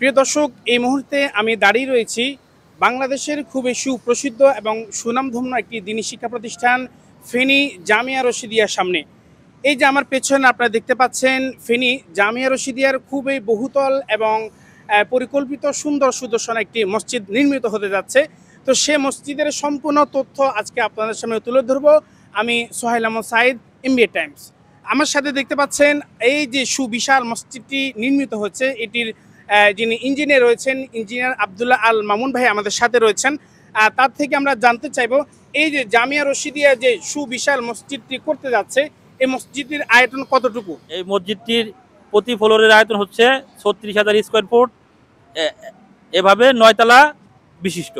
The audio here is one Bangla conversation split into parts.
প্রিয় দর্শক, এই মুহূর্তে আমি দাঁড়িয়ে রয়েছি বাংলাদেশের খুবই সুপ্রসিদ্ধ এবং সুনামধন্য একটি দিনী শিক্ষা প্রতিষ্ঠান ফেনী জামিয়া রশিদিয়ার সামনে। এই যে আমার পেছনে আপনারা দেখতে পাচ্ছেন, ফেনী জামিয়া রশিদিয়ার খুবই বহুতল এবং পরিকল্পিত সুন্দর সুদর্শন একটি মসজিদ নির্মিত হতে যাচ্ছে। তো সে মসজিদের সম্পূর্ণ তথ্য আজকে আপনাদের সামনে তুলে ধরব আমি সোহেল আহমদ সাইদ, এমবিএ টাইমস। আমার সাথে দেখতে পাচ্ছেন এই যে সুবিশাল মসজিদটি নির্মিত হচ্ছে, এটির যিনি ইঞ্জিনিয়ার রয়েছেন, ইঞ্জিনিয়ার আব্দুল্লাহ আল মামুন ভাই আমাদের সাথে রয়েছেন। তার থেকে আমরা জানতে চাইব এই যে জামিয়া রশিদিয়া যে সুবিশাল মসজিদটি করতে যাচ্ছে, এই মসজিদটির আয়তন কতটুকু? এই মসজিদটির প্রতি ফ্লোরের আয়তন হচ্ছে 36,000 স্কোয়ার ফুট, এভাবে 9 তলা বিশিষ্ট।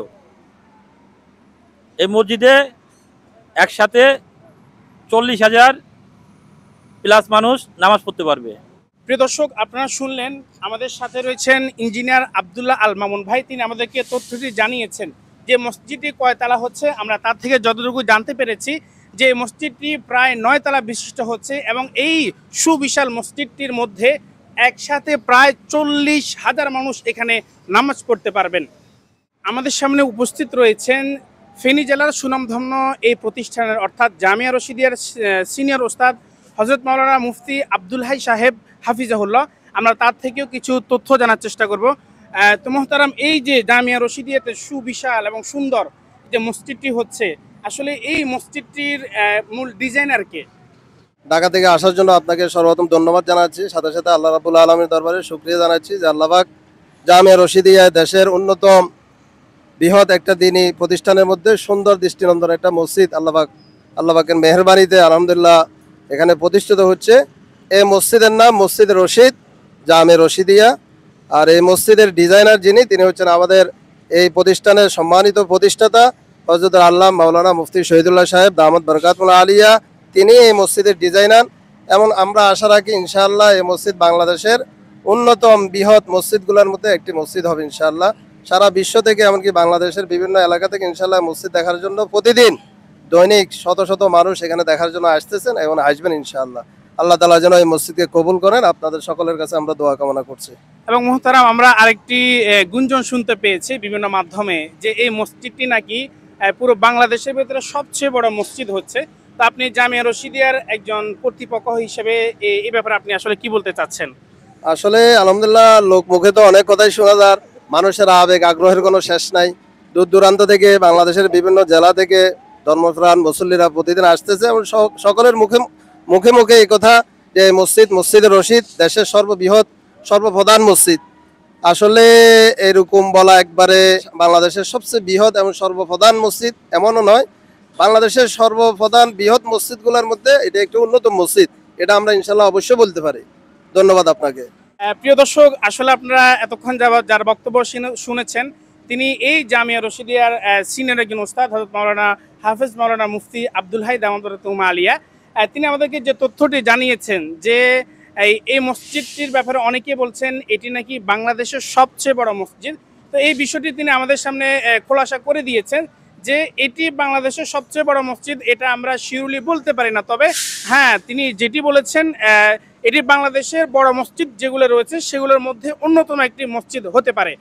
এই মসজিদে একসাথে 40,000 প্লাস মানুষ নামাজ পড়তে পারবে। প্রিয় দর্শক, আপনারা শুনলেন, আমাদের সাথে রয়েছেন ইঞ্জিনিয়ার আব্দুল্লাহ আল মামুন ভাই। তিনি আমাদেরকে তথ্যটি জানিয়েছেন যে মসজিদটি কয়তলা হচ্ছে। আমরা তার থেকে যতটুকু জানতে পেরেছি যে মসজিদটি প্রায় 9 তলা বিশিষ্ট হচ্ছে এবং এই সুবিশাল মসজিদটির মধ্যে একসাথে প্রায় 40,000 মানুষ এখানে নামাজ পড়তে পারবেন। আমাদের সামনে উপস্থিত রয়েছেন ফেনী জেলার সুনামধন্য এই প্রতিষ্ঠানের অর্থাৎ জামিয়া রশিদিয়ার সিনিয়র ওস্তাদ হযরত মাওলানা মুফতি আব্দুল হাই সাহেব হাফিজাহুল্লাহ। আমরা তার থেকেও কিছু তথ্য জানার চেষ্টা করব। তো মোহতারাম, এই যে জামিয়া রশিদিয়াতে সুবিশাল এবং সুন্দর যে মসজিদটি হচ্ছে, আসলে এই মসজিদটির মূল ডিজাইনার কে? ঢাকা থেকে আসার জন্য আপনাকে সর্বপ্রথম ধন্যবাদ জানাচ্ছি, সাথে সাথে আল্লাহ রাব্বুল আলামিনের দরবারে শুকরিয়া জানাচ্ছি যে আল্লাহ পাক জামিয়া রশিদিয়া দেশের অন্যতম বৃহৎ একটা দিনী প্রতিষ্ঠানের মধ্যে সুন্দর দৃষ্টিনন্দন একটা মসজিদ আল্লাহ পাকের মেহেরবানিতে আলহামদুলিল্লাহ এখানে প্রতিষ্ঠিত হচ্ছে। এই মসজিদের নাম মসজিদ রশিদ জামিয়া রশিদিয়া। আর এই মসজিদের ডিজাইনার যিনি, তিনি হচ্ছেন আমাদের এই প্রতিষ্ঠানের সম্মানিত প্রতিষ্ঠাতা হযরত আল্লামা মাওলানা মুফতি শহীদুল্লাহ সাহেব দামাত বরকাতুল আলিয়া। তিনি এই মসজিদের ডিজাইনার এবং আমরা আশা রাখি ইনশাআল্লাহ এই মসজিদ বাংলাদেশের অন্যতম বৃহৎ মসজিদগুলোর মধ্যে একটি মসজিদ হবে ইনশাআল্লাহ। সারা বিশ্ব থেকে এমনকি বাংলাদেশের বিভিন্ন এলাকা থেকে ইনশাআল্লাহ মসজিদ দেখার জন্য প্রতিদিন দৈনিক শত শত মানুষ এখানে দেখার জন্য আসতেছেন এবং আসবেন ইনশাআল্লাহ। আল্লাহ তাআলা যেন এই মসজিদকে কবুল করেন, আপনাদের সকলের কাছে আমরা দোয়া কামনা করছি। এবং মোহতারাম, আমরা আরেকটি গুঞ্জন শুনতে পেয়েছি বিভিন্ন মাধ্যমে যে এই মসজিদটি নাকি পুরো বাংলাদেশের ভেতরে সবচেয়ে বড় মসজিদ হচ্ছে। তো আপনি জামিয়া রশিদিয়ার একজন কর্তৃপক্ষ হিসেবে এই ব্যাপারে আপনি আসলে কি বলতে চাচ্ছেন? আসলে আলহামদুলিল্লাহ, লোক মুখে তো অনেক কথাই শোনা যায়, মানুষের আবেগ আগ্রহের কোনো শেষ নাই। দূর দূরান্ত থেকে বাংলাদেশের বিভিন্ন জেলা থেকে ধর্মপ্রাণ মুসল্লিরা প্রতিদিন আসতেছে এবং সকলের মুখে মুখে মুখে এই কথা যে মসজিদে রশিদ দেশের সর্ববৃহৎ সর্বপ্রধান মসজিদ। আসলে এরকম বলা একবারে বাংলাদেশের সবচেয়ে বৃহৎ এবং সর্বপ্রধান মসজিদ এমনও নয়, বাংলাদেশের সর্বপ্রধান বৃহৎ মসজিদগুলোর মধ্যে এটা একটি অন্যতম মসজিদ, এটা আমরা ইনশাল্লাহ অবশ্যই বলতে পারি। ধন্যবাদ আপনাকে। প্রিয় দর্শক, আসলে আপনারা এতক্ষণ যার বক্তব্য শুনেছেন, তিনি এই জামিয়া রশিদিয়ার সিনিয়র একজন ওস্তাদ হযরত মাওলানা হাফেজ মাওলানা মুফতি আব্দুল হাই দামাত বরকাতুহু আলিয়া। তিনি আমাদেরকে যে তথ্যটি জানিয়েছেন যে এই মসজিদটির ব্যাপারে অনেকে বলছেন এটি নাকি বাংলাদেশের সবচেয়ে বড় মসজিদ। তো এই বিষয়টি তিনি আমাদের সামনে খোলাসা করে দিয়েছেন যে এটি বাংলাদেশের সবচেয়ে বড় মসজিদ, এটা আমরা শিওরলি বলতে পারি না। তবে হ্যাঁ, তিনি যেটি বলেছেন এটি বাংলাদেশের বড় মসজিদ যেগুলো রয়েছে সেগুলোর মধ্যে অন্যতম একটি মসজিদ হতে পারে।